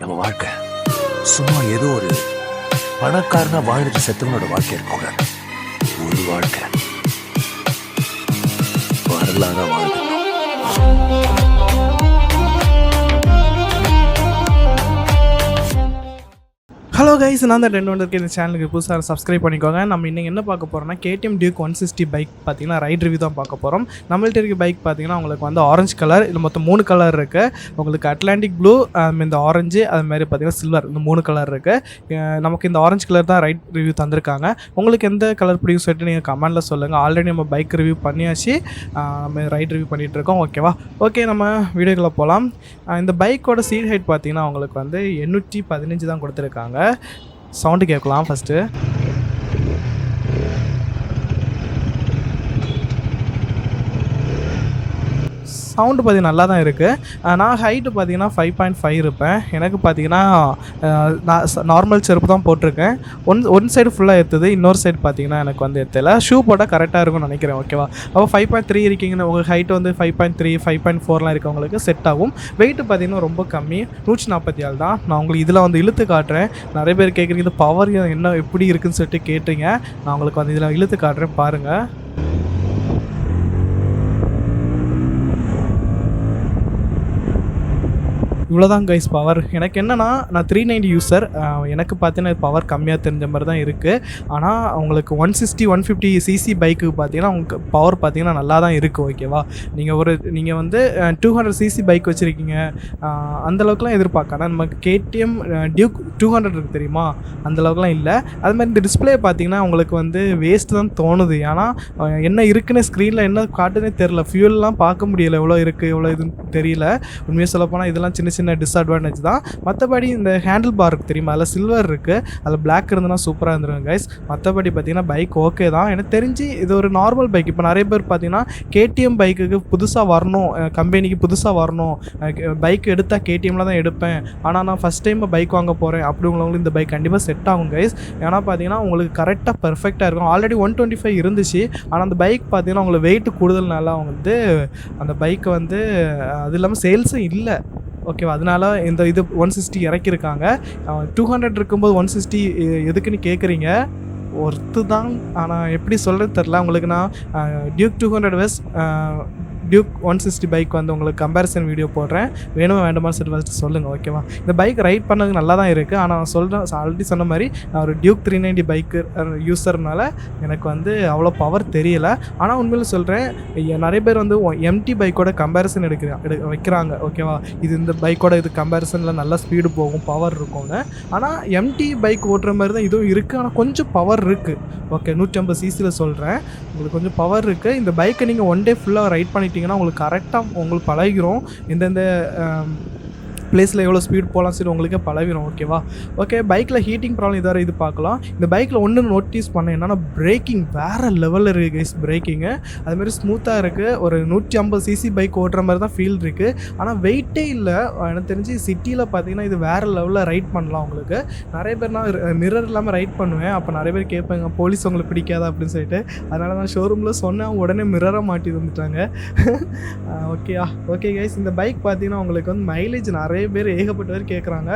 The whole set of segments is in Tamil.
நம்ம வாழ்க்கை சும்மா ஏதோ ஒரு பணக்காரனா வாழ்ந்துட்டு செத்தவனோட வாழ்க்கை இருக்கக்கூடாது. ஒரு வாழ்க்கை வரலாறா வாழ்க்கை. ஹலோ கைஸ், நான் தான் ரெண்டு வந்திருக்கேன். இந்த சேனலுக்கு புதுசாக சப்ஸ்கிரைப் பண்ணிக்கோங்க. நம்ம இன்றைக்கி என்ன பார்க்க போகிறோம்னா KTM Duke 160 பைக் பார்த்தீங்கன்னா ரைட் ரிவ்யூ தான் பார்க்க போகிறோம். நம்மள்ட்ட இருக்க பைக் பார்த்தீங்கன்னா உங்களுக்கு வந்து ஆரஞ்சு கலர், இது மொத்தம் 3 கலர் இருக்குது. உங்களுக்கு அட்லாண்டிக் ப்ளூ, இந்த ஆரஞ்சு, அதுமாதிரி பார்த்தீங்கன்னா சில்வர், இந்த 3 கலர் இருக்குது. நமக்கு இந்த ஆரஞ்சு கலர் தான் ரைட் ரிவ்யூ தந்திருக்காங்க. உங்களுக்கு எந்த கலர் பிடிக்கும் சொல்லிட்டு நீங்கள் கமெண்டில் சொல்லுங்கள். ஆல்ரெடி நம்ம பைக் ரிவ்யூ பண்ணியாச்சு, நம்ம ரைட் ரிவ்யூ பண்ணிகிட்ருக்கோம். ஓகேவா? ஓகே, நம்ம வீடியோக்குள்ளே போகலாம். இந்த பைக்கோட சீட் ஹைட் பார்த்தீங்கன்னா உங்களுக்கு வந்து 815 தான் கொடுத்துருக்காங்க. சவுண்டு கேட்கலாம் ஃபஸ்ட்டு. சவுண்டு பார்த்தீங்கன்னா நல்லா தான் இருக்குது. நான் ஹைட்டு பார்த்தீங்கன்னா 5.5 இருப்பேன். எனக்கு பார்த்தீங்கன்னா நான் நார்மல் செருப்பு தான் போட்டிருக்கேன். ஒன் சைடு ஃபுல்லாக ஏற்றுது, இன்னொரு சைடு பார்த்தீங்கன்னா எனக்கு வந்து ஏற்றலை. ஷூ போட்டால் கரெக்டாக இருக்கும்னு நினைக்கிறேன். ஓகேவா? அப்போ 5.3 இருக்கீங்கன்னு உங்களுக்கு ஹைட்டு வந்து 5.3 5.4லாம் இருக்கவங்களுக்கு செட் ஆகும். வெயிட்டு பார்த்தீங்கன்னா ரொம்ப கம்மி, 147 தான். நான் உங்களுக்கு இதில் வந்து இழுத்து காட்டுறேன். நிறைய பேர் கேட்குறீங்க இது பவர் என்ன எப்படி இருக்குதுன்னு சொல்லிட்டு கேட்டீங்க. நான் உங்களுக்கு வந்து இதில் இழுத்து காட்டுறேன் பாருங்கள். இவ்வளோதான் கைஸ் பவர். எனக்கு என்னென்னா நான் 390 யூஸர். எனக்கு பார்த்தீங்கன்னா பவர் கம்மியாக தெரிஞ்ச மாதிரி தான் இருக்குது. ஆனால் உங்களுக்கு 160 150 சிசி பைக்கு பார்த்தீங்கன்னா உங்களுக்கு பவர் பார்த்தீங்கன்னா நல்லா தான் இருக்குது. ஓகேவா? நீங்கள் வந்து 200 சிசி பைக் வச்சுருக்கீங்க, அந்தளவுக்குலாம் எதிர்பார்க்க. ஆனால் நமக்கு KTM Duke 200 இருக்குது தெரியுமா, அந்தளவுக்குலாம் இல்லை. அதுமாதிரி இந்த டிஸ்பிளே பார்த்தீங்கன்னா உங்களுக்கு வந்து வேஸ்ட் தான் தோணுது. ஏன்னா என்ன இருக்குன்னு ஸ்க்ரீனில் என்ன காட்டுன்னே தெரில. ஃபியூல்லாம் பார்க்க முடியலை, எவ்வளோ இருக்குது எவ்வளோ இதுன்னு தெரியல. உண்மையாக சொல்லப்போனால் இதெல்லாம் சின்ன டிஸ்அட்வான்டேஜ் தான். மற்றபடி இந்த ஹேண்டில் பார் தெரியுமா, அதில் சில்வர் இருக்குது, அதில் பிளாக் இருந்ததுன்னா சூப்பராக இருந்துருங்க கைஸ். மற்றபடி பார்த்தீங்கன்னா பைக் ஓகே தான். எனக்கு தெரிஞ்சு இது ஒரு நார்மல் பைக். இப்போ நிறைய பேர் பார்த்தீங்கன்னா KTM பைக்குக்கு புதுசாக வரணும், கம்பெனிக்கு புதுசாக வரணும், பைக் எடுத்தால் KTMல தான் எடுப்பேன், ஆனால் நான் ஃபஸ்ட் டைம் பைக் வாங்க போகிறேன் அப்படிங்களவங்களுக்கு இந்த பைக் கண்டிப்பாக செட் ஆகும் கைஸ். ஏன்னா பார்த்தீங்கன்னா உங்களுக்கு கரெக்டாக பர்ஃபெக்டாக இருக்கும். ஆல்ரெடி 125 இருந்துச்சு, ஆனால் அந்த பைக் பார்த்தீங்கன்னா உங்களுக்கு வெயிட் கூடுதல்னால அவங்க வந்து அந்த பைக்கை வந்து அது இல்லாமல் சேல்ஸும் இல்லை. ஓகேவா? அதனால இது 160 இறக்கியிருக்காங்க. 200 இருக்கும்போது 160 எதுக்குன்னு கேட்குறீங்க. ஒர்த்து தான், ஆனால் எப்படி சொல்கிறது தெரில உங்களுக்கு. நான் Duke 200 வெஸ் Duke 160 பைக் வந்து உங்களுக்கு கம்பேரிசன் வீடியோ போடுறேன், வேணுமா வேண்டாமா சொல்லி ஃபஸ்ட்டு சொல்லுங்கள். ஓகேவா? இந்த பைக் ரைட் பண்ணது நல்லா தான் இருக்குது. ஆனால் நான் சொல்கிறேன், ஆல்ரெடி சொன்ன மாதிரி நான் ஒரு Duke 390 பைக்கு யூஸர்னால எனக்கு வந்து அவ்வளோ பவர் தெரியலை. ஆனால் உண்மையில் சொல்கிறேன், நிறைய பேர் வந்து MT பைக்கோட கம்பேரிசன் வைக்கிறாங்க. ஓகேவா? இந்த பைக்கோட கம்பேரிசனில் நல்லா ஸ்பீடு போகும், பவர் இருக்கும்னு. ஆனால் MT பைக் ஓட்டுற மாதிரி தான் இதுவும் இருக்குது, ஆனால் கொஞ்சம் பவர் இருக்குது. ஓகே, 150 சிசியில் சொல்கிறேன், உங்களுக்கு கொஞ்சம் பவர் இருக்குது. இந்த பைக்கை நீங்கள் ஒன் டே ஃபுல்லாக ரைட் பண்ணிட்டீங்கன்னா உங்களுக்கு கரெக்டாக உங்களுக்கு பழகிரும். எந்தெந்த பிளேஸில் எவ்வளோ ஸ்பீட் போகலாம் சரி உங்களுக்கே பழகிடும். ஓகேவா? ஓகே, பைக்கில் ஹீட்டிங் ப்ராப்ளம் இது பார்க்கலாம். இந்த பைக்கில் ஒன்று நோட்டீஸ் பண்ண என்னென்னா பிரேக்கிங் வேறு லெவலில் இருக்குது கைஸ். பிரேக்கிங்கு அதுமாதிரி ஸ்மூத்தாக இருக்குது. ஒரு 150 சிசி பைக் ஓட்டுற மாதிரி தான் ஃபீல் இருக்குது. ஆனால் வெயிட்டே இல்லை. எனக்கு தெரிஞ்சு சிட்டியில் பார்த்தீங்கன்னா இது வேறு லெவலில் ரைட் பண்ணலாம். உங்களுக்கு நிறைய பேர் நான் மிரர் இல்லாமல் ரைட் பண்ணுவேன். அப்போ நிறைய பேர் கேட்பாங்க போலீஸ் உங்களுக்கு பிடிக்காதா அப்படின்னு சொல்லிட்டு. அதனால் நான் ஷோரூமில் சொன்னேன், உடனே மிரரை மாட்டி வந்துட்டாங்க. ஓகே கைஸ், இந்த பைக் பார்த்தீங்கன்னா உங்களுக்கு வந்து மைலேஜ் நிறைய பேர் ஏகப்பட்ட பேர் கேட்குறாங்க,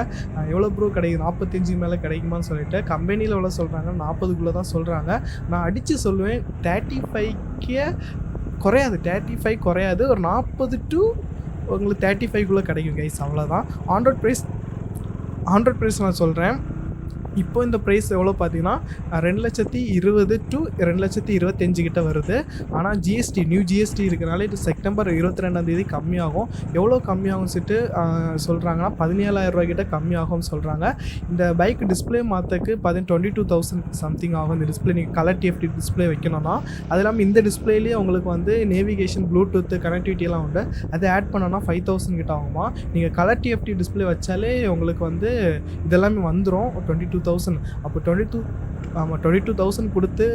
எவ்வளோ ப்ரோ கிடைக்கும், 45 மேலே கிடைக்குமான்னு சொல்லிட்டு. கம்பெனியில் எவ்வளோ சொல்கிறாங்க, 40க்குள்ளே தான் சொல்கிறாங்க. நான் அடித்து சொல்லுவேன் 35 குறையாது, 35 குறையாது, ஒரு 40 to உங்களுக்கு 35க்குள்ளே கிடைக்கும் கைஸ். அவ்வளோதான். ஆன் ரோட் ப்ரைஸ் நான் சொல்கிறேன். இப்போ இந்த ப்ரைஸ் எவ்வளோ பார்த்தீங்கன்னா 2,20,000 to 2,25,000 கிட்ட வருது. ஆனால் நியூ ஜிஎஸ்டி இருக்கிறனால இது செப்டம்பர் 22 கம்மியாகும். எவ்வளோ கம்மியாகும் சொல்லிட்டு சொல்கிறாங்கன்னா 17,000 கிட்ட கம்மியாகும்னு சொல்கிறாங்க. இந்த பைக் டிஸ்பிளே மாற்றக்கு 22,000 சம்திங் ஆகும். இந்த டிஸ்பிளே நீங்கள் கலர் TFT டிஸ்பிளே வைக்கணும்னா, அது இல்லாமல் இந்த டிஸ்பிளேலேயே உங்களுக்கு வந்து நேவிகேஷன், ப்ளூடூத் கனெக்டிவிட்டியெல்லாம் உண்டு. அதை ஆட் பண்ணோன்னா 5,000 கிட்ட ஆகுமா. நீங்கள் கலர் TFT டிஸ்பிளே வச்சாலே உங்களுக்கு வந்து இதெல்லாமே வந்துடும் 22,000. அப்போ 22,000 கொடுத்து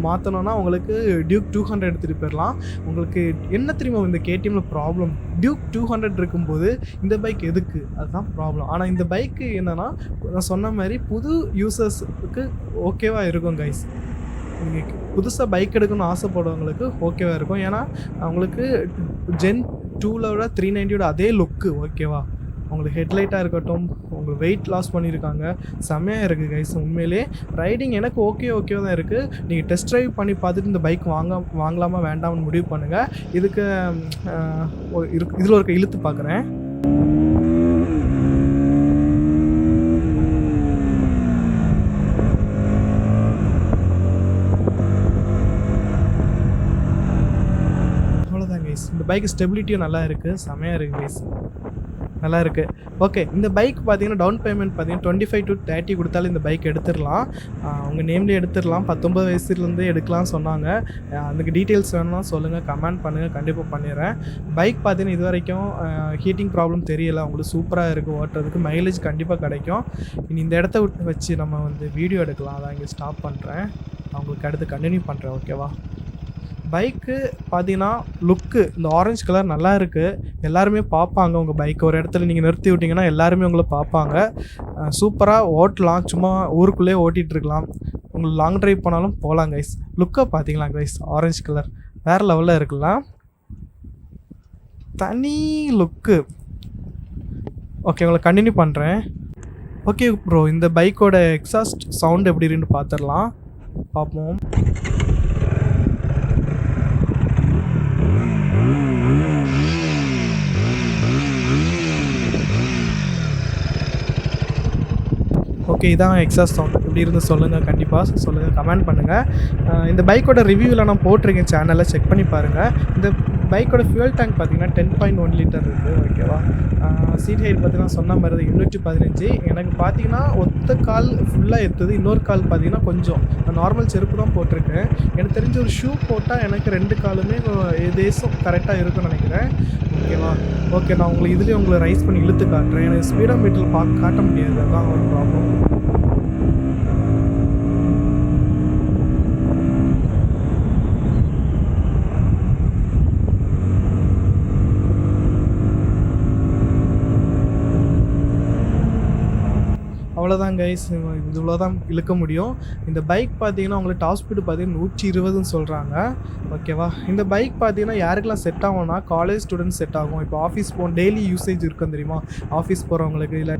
மாற்றணுன்னா உங்களுக்கு Duke 200 எடுத்துகிட்டு போயிடலாம். உங்களுக்கு என்ன தெரியுமா இந்த KTMல ப்ராப்ளம், Duke 200 இருக்கும்போது இந்த பைக் எதுக்கு, அதுதான் ப்ராப்ளம். ஆனால் இந்த பைக்கு என்னென்னா நான் சொன்ன மாதிரி புது யூசர்ஸுக்கு ஓகேவாக இருக்கும் கைஸ். நீங்கள் புதுசாக பைக் எடுக்கணும்னு ஆசைப்படுறவங்களுக்கு ஓகேவாக இருக்கும். ஏன்னா அவங்களுக்கு Gen 2ல 390 அதே லுக்கு. ஓகேவா? உங்களுக்கு ஹெட்லைட்டாக இருக்கட்டும், உங்களுக்கு வெயிட் லாஸ் பண்ணியிருக்காங்க. செம்மையாக இருக்குது கைஸ். உண்மையிலே ரைடிங் எனக்கு ஓகே தான் இருக்குது. நீங்கள் டெஸ்ட் ட்ரைவ் பண்ணி பார்த்துட்டு இந்த பைக் வாங்கலாமா வேண்டாம்னு முடிவு பண்ணுங்கள். இதுக்கு இதில் ஒரு இழுத்து பார்க்குறேன். அவ்வளோதான் கைஸ். இந்த பைக் ஸ்டெபிலிட்டியும் நல்லா இருக்குது. செம்மையாக இருக்குது கைஸ். நல்லா இருக்குது. ஓகே, இந்த பைக் பார்த்தீங்கன்னா டவுன் பேமெண்ட் பார்த்தீங்கன்னா 25 to 30 கொடுத்தாலும் இந்த பைக் எடுத்துடலாம். உங்கள் நேம்லேயே எடுத்துடலாம். 19 வயசுலேருந்தே எடுக்கலாம்னு சொன்னாங்க. அதுக்கு டீட்டெயில்ஸ் வேணும்னா சொல்லுங்கள், கமெண்ட் பண்ணுங்கள், கண்டிப்பாக பண்ணிடுறேன். பைக் பார்த்தீங்கன்னா இது வரைக்கும் ஹீட்டிங் ப்ராப்ளம் தெரியலை. உங்களுக்கு சூப்பராக இருக்குது ஓட்டுறதுக்கு. மைலேஜ் கண்டிப்பாக கிடைக்கும். இனி இந்த இடத்த விட்டு வச்சு நம்ம வந்து வீடியோ எடுக்கலாம். அதான் இங்கே ஸ்டாப் பண்ணுறேன். நான் உங்களுக்கு அடுத்து கண்டினியூ பண்ணுறேன். ஓகேவா? பைக்கு பார்த்தீங்கன்னா லுக்கு இந்த ஆரஞ்சு கலர் நல்லா இருக்குது. எல்லாருமே பார்ப்பாங்க உங்கள் பைக். ஒரு இடத்துல நீங்கள் நிறுத்தி விட்டிங்கன்னா எல்லாருமே உங்களை பார்ப்பாங்க. சூப்பராக ஓட்டலாம். சும்மா ஊருக்குள்ளேயே ஓட்டிகிட்ருக்கலாம். உங்களுக்கு லாங் ட்ரைவ் போனாலும் போகலாம் கைஸ். லுக்கை பார்த்தீங்களா கைஸ்? ஆரஞ்சு கலர் வேறு லெவலில் இருக்குல்ல, தனி லுக்கு. ஓகே, உங்களை கண்டினியூ பண்ணுறேன். ஓகே ப்ரோ, இந்த பைக்கோட எக்ஸாஸ்ட் சவுண்ட் எப்படி இருக்குன்னு பார்த்துடலாம். பார்ப்போம். ஓகே, இதான் எக்ஸாஸ்ட் சவுண்ட். எப்படி இருந்து சொல்லுங்கள், கண்டிப்பாக சொல்லுங்கள், கமெண்ட் பண்ணுங்கள். இந்த பைக்கோட ரிவ்யூவில் நான் போட்டிருக்கேன், சேனலில் செக் பண்ணி பாருங்கள். இந்த பைக்கோட ஃபியூல் டேங்க் பார்த்தீங்கன்னா 10.1 லிட்டர் இருக்குது. ஓகேவா? சீட் ஹைட் பார்த்தீங்கன்னா சொன்ன மாதிரி 215. எனக்கு பார்த்தீங்கன்னா ஒத்த கால் ஃபுல்லாக எத்துது. இன்னொரு கால் பார்த்தீங்கன்னா கொஞ்சம் நார்மல் செருப்பு தான் போட்டிருக்கேன். எனக்கு தெரிஞ்ச ஒரு ஷூ போட்டால் எனக்கு 2 காலுமே ஏதேசம் கரெக்டாக இருக்குன்னு நினைக்கிறேன். ஓகேவா? ஓகே, நான் இதுலேயே உங்களை ரைஸ் பண்ணி இழுத்து காட்டுறேன். எனக்கு ஸ்பீடோ மீட்டரில் காட்ட முடியாது. அதுதான் ஒரு ப்ராப்ளம். அவ்வளோதான் கைஸ். இவ்வளோ தான் இழுக்க முடியும். இந்த பைக் பார்த்தீங்கன்னா உங்களுக்கு டாப் ஸ்பீடு பார்த்தீங்கன்னா 120ன்னு சொல்கிறாங்க. ஓகேவா? இந்த பைக் பார்த்தீங்கன்னா யாருக்கெல்லாம் செட் ஆகும்னா காலேஜ் ஸ்டூடெண்ட்ஸ் செட் ஆகும். இப்போ ஆஃபீஸ் டெய்லி யூசேஜ் இருக்கும் தெரியுமா? ஆஃபீஸ் போகிறவங்களுக்கு, இல்லை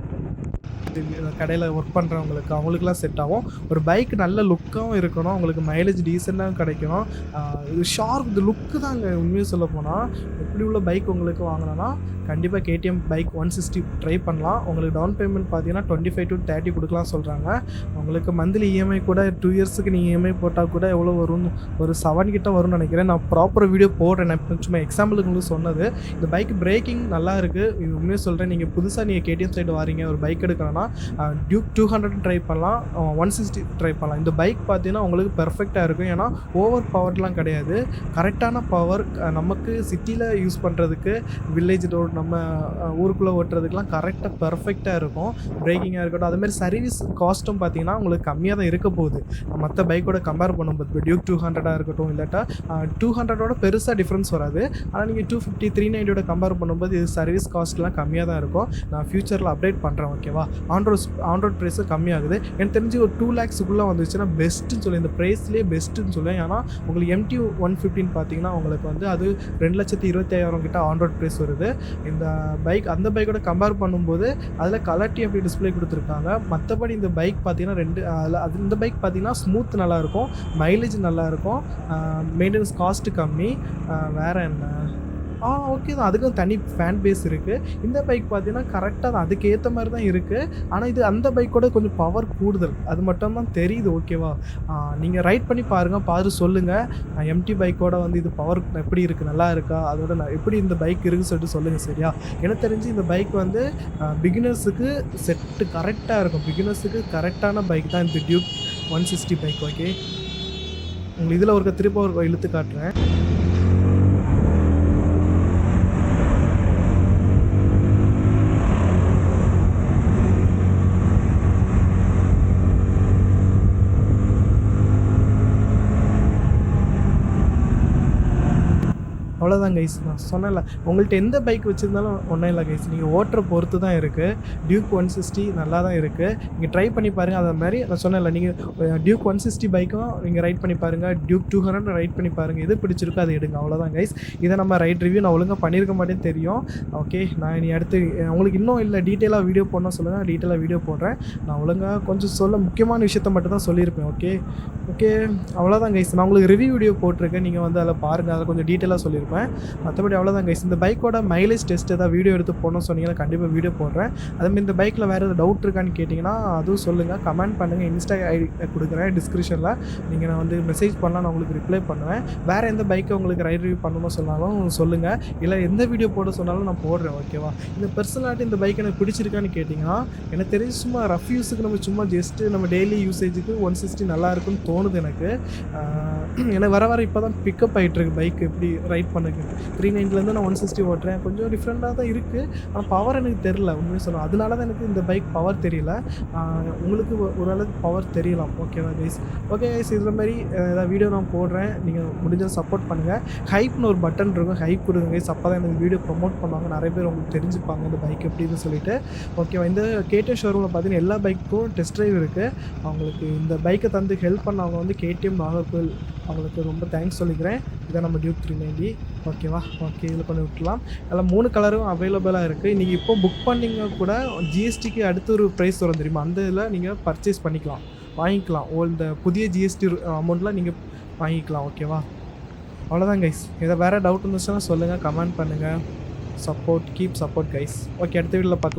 கடையில் ஒர்க் பண்ணுறவங்களுக்கு, அவங்களுக்குலாம் செட் ஆகும். ஒரு பைக் நல்ல லுக்காகவும் இருக்கணும், உங்களுக்கு மைலேஜ் டீசெண்டாகவும் கிடைக்கணும். இது ஷார்ப், இது லுக்கு தாங்க. உண்மையாக சொல்ல போனால் இப்படி உள்ள பைக் உங்களுக்கு வாங்கினோன்னா கண்டிப்பாக KTM பைக் 160 ட்ரை பண்ணலாம். உங்களுக்கு டவுன் பேமெண்ட் பார்த்தீங்கன்னா 25 to 30 கொடுக்கலாம் சொல்கிறாங்க. உங்களுக்கு மந்த்லி EMI கூட 2 இயர்ஸுக்கு நீங்கள் EMI போட்டால் கூட எவ்வளோ வரும்? ஒரு 7 கிட்ட வரும்னு நினைக்கிறேன். நான் ப்ராப்பர் வீடியோ போடுறேன். நான் சும்மா எக்ஸாம்பிளுக்கு உங்களுக்கு சொன்னது. இந்த பைக் பிரேக்கிங் நல்லா இருக்குது. இது உண்மையாக சொல்கிறேன். நீங்கள் புதுசாக நீங்கள் KTM சைடு வாரீங்க, ஒரு பைக் எடுக்கணும்னா டியூக் 200 ட்ரை பண்ணலாம், 160 ட்ரை பண்ணலாம். இந்த பைக் பார்த்தீங்கன்னா உங்களுக்கு பெர்ஃபெக்டாக இருக்கும். ஏன்னா ஓவர் பவர்லாம் கிடையாது. கரெக்டான பவர் நமக்கு சிட்டியில் யூஸ் பண்ணுறதுக்கு, வில்லேஜ் ரோடு நம்ம ஊருக்குள்ளே ஓட்டுறதுக்கெலாம் கரெக்டாக பெர்ஃபெக்டாக இருக்கும். பிரேக்கிங்காக இருக்கட்டும். அதுமாதிரி சர்வீஸ் காஸ்ட்டும் பார்த்தீங்கன்னா உங்களுக்கு கம்மியாக தான் இருக்க போகுது மற்ற பைக்கோட கம்பேர் பண்ணும்போது. இப்போ டியூக் 200 இருக்கட்டும், இல்லாட்டா 200ஓட பெருசாக டிஃப்ரென்ஸ் வராது. ஆனால் நீங்கள் 250, 390ஓட கம்பேர் பண்ணும்போது இது சர்வீஸ் காஸ்ட்லாம் கம்மியாக தான் இருக்கும். நான் ஃபியூச்சரில் அப்டேட் பண்ணுறேன். ஓகேவா? ஆன்ரோட் ப்ரைஸு கம்மியாகுது. எனக்கு தெரிஞ்சு ஒரு 2 lakhsக்குள்ளே வந்துச்சுன்னா பெஸ்ட்டுன்னு சொல்லி, இந்த ப்ரைஸ்லேயே பெஸ்ட்டுன்னு சொல்லுவேன். ஏன்னா உங்களுக்கு MT 115 பார்த்தீங்கன்னா உங்களுக்கு வந்து அது 2,25,000 கிட்ட ஆன்ரோட் ப்ரைஸ் வருது. இந்த பைக் அந்த பைக்கோட கம்பேர் பண்ணும்போது அதில் கலர்ட்டி அப்படி டிஸ்பிளே கொடுத்துருக்காங்க. மற்றபடி இந்த பைக் பார்த்தீங்கன்னா இந்த பைக் பார்த்தீங்கன்னா ஸ்மூத் நல்லாயிருக்கும், மைலேஜ் நல்லாயிருக்கும், மெயின்டெனன்ஸ் காஸ்ட்டு கம்மி. வேறு என்ன? ஓகே தான், அதுக்கும் தனி ஃபேன் பேஸ் இருக்குது. இந்த பைக் பார்த்தீங்கன்னா கரெக்டாக தான், அதுக்கு ஏற்ற மாதிரி தான் இருக்குது. ஆனால் இது அந்த பைக்கோட கொஞ்சம் பவர் கூடுதல், அது மட்டும் தான் தெரியுது. ஓகேவா? நீங்கள் ரைட் பண்ணி பாருங்கள், பார்த்து சொல்லுங்கள். MT பைக்கோட வந்து இது பவர் எப்படி இருக்குது, நல்லா இருக்கா, அதோட எப்படி இந்த பைக் இருக்குன்னு சொல்லிட்டு சொல்லுங்கள். சரியா? எனக்கு தெரிஞ்சு இந்த பைக் வந்து பிகினர்ஸுக்கு செட்டு கரெக்டாக இருக்கும். பிகினர்ஸுக்கு கரெக்டான பைக் தான் இந்த டியூக் 160 பைக். ஓகே, உங்களுக்கு இதில் ஒரு திரும்ப ஒரு இழுத்து காட்டுறேன். அவ்வளோதான் கைஸ். நான் சொன்னேன்ல, உங்கள்கிட்ட எந்த பைக் வச்சுருந்தாலும் ஒன்றும் இல்லை கைஸ், நீங்கள் ஓட்டுற பொறுத்து தான் இருக்குது. டியூக் 160 நல்லா தான் இருக்குது, நீங்கள் ட்ரை பண்ணி பாருங்கள். அதே மாதிரி நான் சொன்னேன்ல, நீங்கள் டியூக் 160 பைக்கும் நீங்கள் ரைட் பண்ணி பாருங்கள், டியூக் 200 ரைட் பண்ணி பாருங்கள், எது பிடிச்சிருக்கோ அதை எடுங்க. அவ்வளோதான் கைஸ். இதை நம்ம ரைட் ரிவ்யூ நான் ஒழுங்காக பண்ணியிருக்க மாட்டேன்னு தெரியும். ஓகே, நான் இனி அடுத்து உங்களுக்கு இன்னும் இல்லை டீட்டெயிலாக வீடியோ போடணும் சொல்லுங்கள், டீட்டெயிலாக வீடியோ போடுறேன். நான் ஒழுங்காக கொஞ்சம் முக்கியமான விஷயத்த மட்டும் தான் சொல்லியிருப்பேன். ஓகே ஓகே, அவ்வளோதான் கைஸ். நான் உங்களுக்கு ரிவ்யூ வீடியோ போட்டிருக்கேன், நீங்கள் வந்து அதில் பாருங்கள், அதில் கொஞ்சம் டீட்டெயிலாக சொல்லியிருப்பேன். மற்றபடி அவ்வளோதான் கைஸ். இந்த பைக்கோட மைலேஜ் டெஸ்ட் ஏதாவது வீடியோ எடுத்து போடணும் சொன்னீங்கன்னா கண்டிப்பாக வீடியோ போடுறேன். அதேமாதிரி இந்த பைக்கில் வேறு ஏதாவது டவுட் இருக்கான்னு கேட்டிங்கன்னா அதுவும் சொல்லுங்கள், கமெண்ட் பண்ணுங்கள். இன்ஸ்டா ஐடி கொடுக்குறேன் டிஸ்கிரிப்ஷனில், நீங்கள் நான் வந்து மெசேஜ் பண்ணலாம், நான் உங்களுக்கு ரிப்ளை பண்ணுவேன். வேறு எந்த பைக்கை உங்களுக்கு ரைட் ரிவ்யூ பண்ணணும்னு சொன்னாலும் சொல்லுங்கள், இல்லை எந்த வீடியோ போட சொன்னாலும் நான் போடுறேன். ஓகேவா? இந்த பர்சனலாட்டி இந்த பைக் எனக்கு பிடிச்சிருக்கான்னு கேட்டிங்கன்னா எனக்கு தெரிஞ்சு சும்மா ரஃப் யூஸுக்கு நம்ம சும்மா ஜஸ்ட்டு நம்ம டெய்லி யூசேஜுக்கு 160 நல்லா இருக்குன்னு தோணுது எனக்கு. எனக்கு வர இப்போ தான் பிக்கப் ஆகிட்டுருக்கு பைக் எப்படி ரைட் பண்ணுக்கு. 390 நான் 160 ஓட்டுறேன், கொஞ்சம் டிஃப்ரெண்ட்டாக தான் இருக்குது. ஆனால் பவர் எனக்கு தெரில, உண்மையாக சொல்லணும். அதனால தான் எனக்கு இந்த பைக் பவர் தெரியல. உங்களுக்கு ஓரளவுக்கு பவர் தெரியலாம். ஓகேவா கைஸ்? ஓகே கைஸ், இதில் மாதிரி ஏதாவது வீடியோ நான் போடுறேன், நீங்கள் முடிஞ்சால் சப்போர்ட் பண்ணுங்கள். ஹைப்னு ஒரு பட்டன் இருக்கும், ஹைப் கொடுங்க கைஸ். அப்போ தான் எனக்கு வீடியோ ப்ரொமோட் பண்ணுவாங்க, நிறைய பேர் உங்களுக்கு தெரிஞ்சுப்பாங்க இந்த பைக் எப்படின்னு சொல்லிட்டு. ஓகேவா? இந்த KTM ஷோரூமில் பார்த்தீங்கன்னா எல்லா பைக்கும் டெஸ்ட் ட்ரைவ் இருக்குது. அவங்களுக்கு இந்த பைக்கை தந்து ஹெல்ப் பண்ணவங்க வந்து KTM நாகர்கோவில், அவங்களுக்கு ரொம்ப தேங்க்ஸ் சொல்லிக்கிறேன். இதான் நம்ம டியூக் 390. ஓகேவா? ஓகே, இதில் பண்ணி விட்டுலாம். அதில் 3 கலரும் அவைலபிளாக இருக்குது. நீங்கள் இப்போ புக் பண்ணிங்க கூட GSTக்கு அடுத்த ஒரு ப்ரைஸ் வரும் தெரியுமா, அந்த இதில் நீங்கள் பர்ச்சேஸ் பண்ணிக்கலாம், வாங்கிக்கலாம். இந்த புதிய GST அமௌண்ட்டில் நீங்கள் வாங்கிக்கலாம். ஓகேவா? அவ்வளோதான் கைஸ். இதை வேறு டவுட் இருந்துச்சுன்னா சொல்லுங்கள், கமெண்ட் பண்ணுங்கள். Keep support guys. ஓகே, அடுத்த வீடியோவில் பார்க்கலாம்.